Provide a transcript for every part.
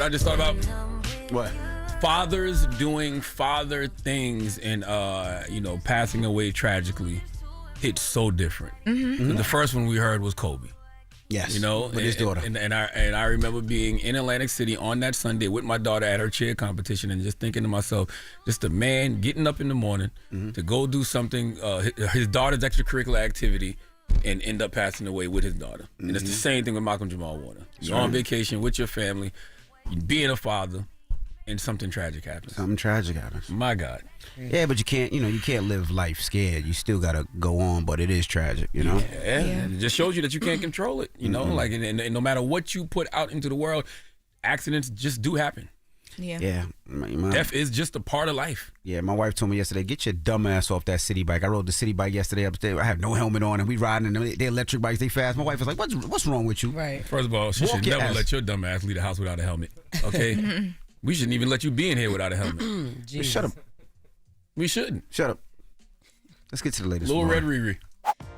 I just thought about? What? Fathers doing father things and passing away tragically hits so different. The first one we heard was Kobe. Yes, with his daughter. And I remember being in Atlantic City on that Sunday with my daughter at her cheer competition and just thinking to myself, just a man getting up in the morning to go do something, his daughter's extracurricular activity, and end up passing away with his daughter. And it's the same thing with Malcolm Jamal Warner. You're on vacation with your family, being a father, and something tragic happens. Something tragic happens. My God. Yeah, but you can't live life scared. You still gotta go on, but it is tragic, Yeah. It just shows you that you can't control it, like, and no matter what you put out into the world, accidents just do happen. Yeah. Death is just a part of life. Yeah, my wife told me yesterday, get your dumb ass off that city bike. I rode the city bike yesterday upstairs. I have no helmet on, and we riding, and they electric bikes, they fast. My wife was like, what's wrong with you? Right. First of all, she should never let your dumb ass leave the house without a helmet, okay? We shouldn't even let you be in here without a helmet. Shut up. We shouldn't. Shut up. Let's get to the latest. Little Red Riri.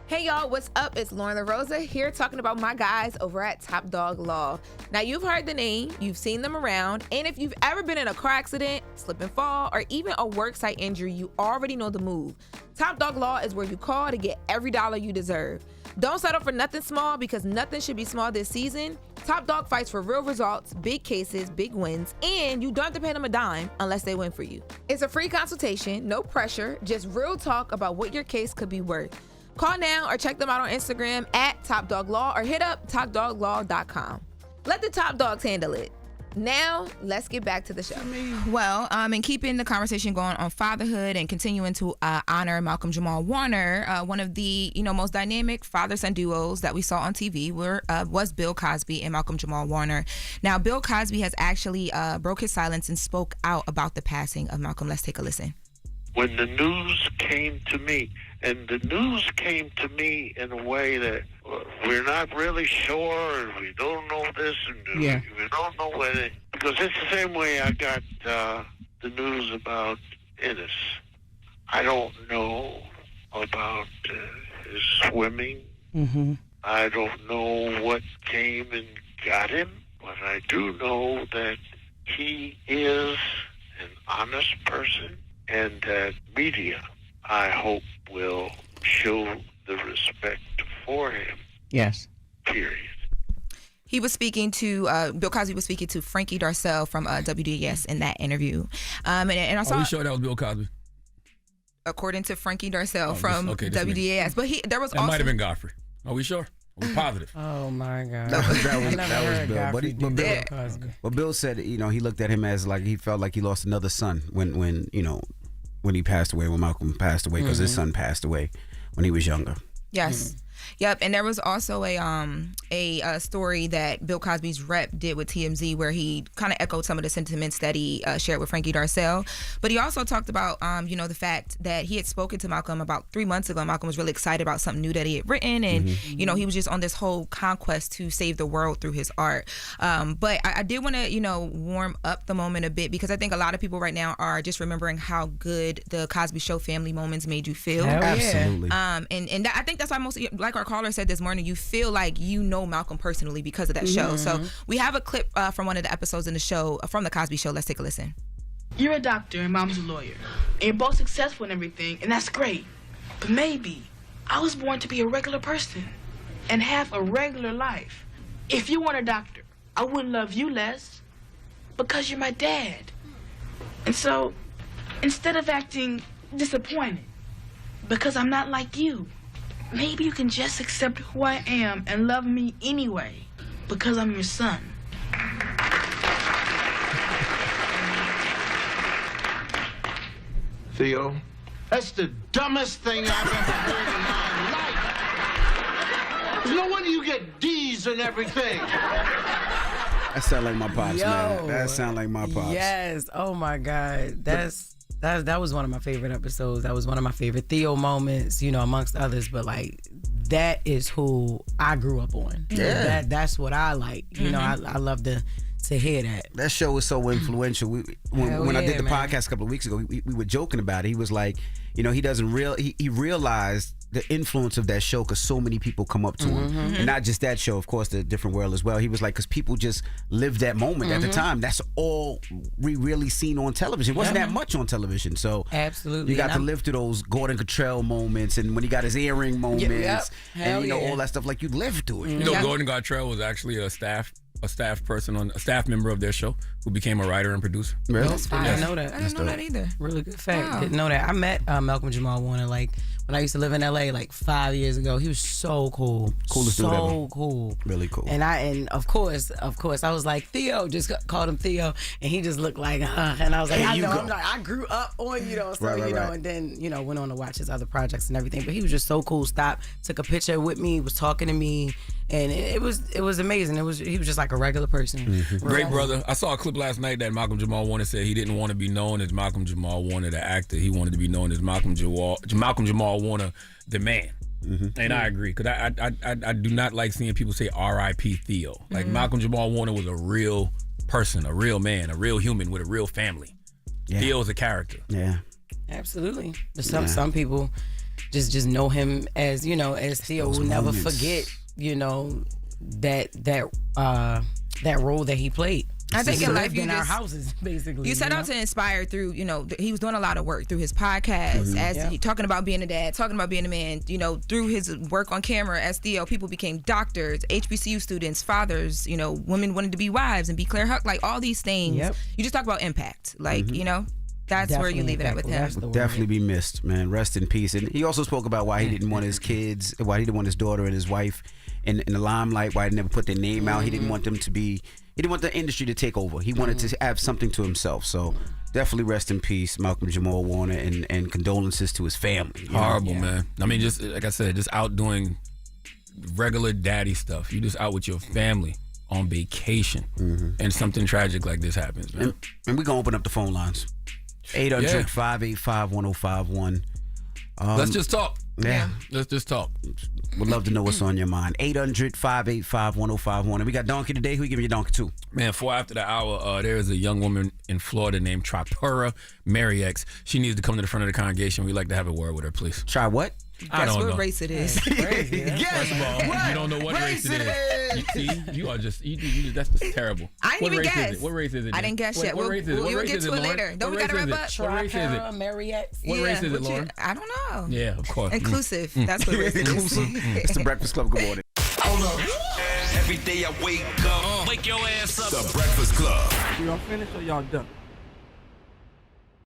Hey y'all, what's up? It's Loren LoRosa here talking about my guys over at Top Dog Law. Now you've heard the name, you've seen them around, and if you've ever been in a car accident, slip and fall, or even a worksite injury, you already know the move. Top Dog Law is where you call to get every dollar you deserve. Don't settle for nothing small because nothing should be small this season. Top Dog fights for real results, big cases, big wins, and you don't have to pay them a dime unless they win for you. It's a free consultation, no pressure, just real talk about what your case could be worth. Call now or check them out on Instagram at Top Dog Law or hit up topdoglaw.com. Let the top dogs handle it. Now, let's get back to the show. Well, in keeping the conversation going on fatherhood and continuing to honor Malcolm Jamal Warner, one of the most dynamic father-son duos that we saw on TV was Bill Cosby and Malcolm Jamal Warner. Now, Bill Cosby has actually broke his silence and spoke out about the passing of Malcolm. Let's take a listen. When the news came to me, and the news came to me in a way that we're not really sure, and we don't know this, and we don't know whether, because it's the same way I got the news about Ennis. I don't know about his swimming. I don't know what came and got him, but I do know that he is an honest person, and that media, I hope, will show the respect for him. Yes. Period. He was speaking to, Bill Cosby was speaking to Frankie Darcell from WDAS in that interview. And I saw... Are we sure that was Bill Cosby? According to Frankie Darcell from WDAS. But there was also... It might have been Godfrey. Are we sure? Are we positive? Oh, my God. That was Bill. But Bill said, he looked at him as like he felt like he lost another son when he passed away, when Malcolm passed away, because his son passed away when he was younger. Yes. Yep, and there was also a story that Bill Cosby's rep did with TMZ where he kind of echoed some of the sentiments that he shared with Frankie Darcell. But he also talked about, the fact that he had spoken to Malcolm about 3 months ago. Malcolm was really excited about something new that he had written, and he was just on this whole conquest to save the world through his art. But I did want to, warm up the moment a bit, because I think a lot of people right now are just remembering how good the Cosby Show family moments made you feel. Absolutely. And I think that's why most, like our caller said this morning, you feel like Malcolm personally because of that show. So we have a clip from one of the episodes in the show, from the Cosby Show. Let's take a listen. You're a doctor and mom's a lawyer, and you're both successful in everything, and that's great. But maybe I was born to be a regular person and have a regular life. If you weren't a doctor, I wouldn't love you less because you're my dad. And so instead of acting disappointed because I'm not like you, maybe you can just accept who I am and love me anyway, because I'm your son. Theo, that's the dumbest thing I've ever heard in my life. No wonder you get D's and everything. That sound like my pops, man. That sound like my pops. Yes. Oh, my God. That was one of my favorite episodes. That was one of my favorite Theo moments, amongst others. But that is who I grew up on. Yeah. That's what I like. I love to to hear that. That show was so influential. When I did the podcast a couple of weeks ago, we were joking about it. He was like, he doesn't he realized the influence of that show because so many people come up to him, and not just that show, of course, the Different World as well. He was like, because people just lived that moment at the time. That's all we really seen on television. It wasn't that much on television, so absolutely you got to live through those Gordon Cottrell moments, and when he got his earring moments, and all that stuff. Like you lived through it. Gordon Cottrell was actually a staff person a staff member of their show who became a writer and producer. Really? I didn't know that. I didn't know that either. Really good fact. Wow. Didn't know that. I met Malcolm Jamal Warner like when I used to live in LA like 5 years ago. He was so cool. Coolest dude ever. So cool. Really cool. And of course I was like Theo, just called him Theo, and he just looked like and I was like, I grew up on so right. And then went on to watch his other projects and everything. But he was just so cool. Stopped, took a picture with me, was talking to me, and it was amazing. He was just like a regular person. Great brother. I saw a clip last night that Malcolm Jamal Warner said he didn't want to be known as Malcolm Jamal Warner, the actor. He wanted to be known as Malcolm Jamal Warner, the man. And I agree, because I do not like seeing people say R.I.P. Theo. Like Malcolm Jamal Warner was a real person, a real man, a real human with a real family. Yeah. Theo's a character. Yeah, absolutely. Some people just know him as as Theo. Will never forget that role that he played. I think in life, in our houses, basically. You set out to inspire through, he was doing a lot of work through his podcast, talking about being a dad, talking about being a man, through his work on camera as Theo, people became doctors, HBCU students, fathers, women wanted to be wives and be Claire Huck, like all these things. Yep. You just talk about impact, like, that's definitely where you leave it at with him. Would definitely be missed, man. Rest in peace. And he also spoke about why he didn't want his kids, why he didn't want his daughter and his wife in the limelight, why he never put their name out. He didn't want them to be, he didn't want the industry to take over. He wanted to have something to himself. So definitely rest in peace, Malcolm Jamal Warner, and condolences to his family. Horrible, man. I mean, just like I said, just out doing regular daddy stuff. You just out with your family on vacation, and something tragic like this happens, man. And we're going to open up the phone lines. 800-585-1051. Let's just talk. Yeah. Let's just talk. Would love to know what's on your mind. 800-585-1051. And we got Donkey today. Who you giving your Donkey to? Man, 4 after the hour, there is a young woman in Florida named Tripura Mariex. She needs to come to the front of the congregation. We'd like to have a word with her, please. Try what? I don't know. Guess what race it is. Crazy, First of all, you don't know what race it is. You are just, that's just terrible. I didn't even guess. What race is it? I didn't guess yet. What race is it? We'll get to it later. Don't we got to wrap up? What race is it? Mariex. What race is it, Lauren? I don't know. Yeah, of course. Inclusive. That's what race it is. It's the Breakfast Club. Good morning. Hold up. Every day I wake up. Wake your ass up. The Breakfast Club. Y'all finished or y'all done?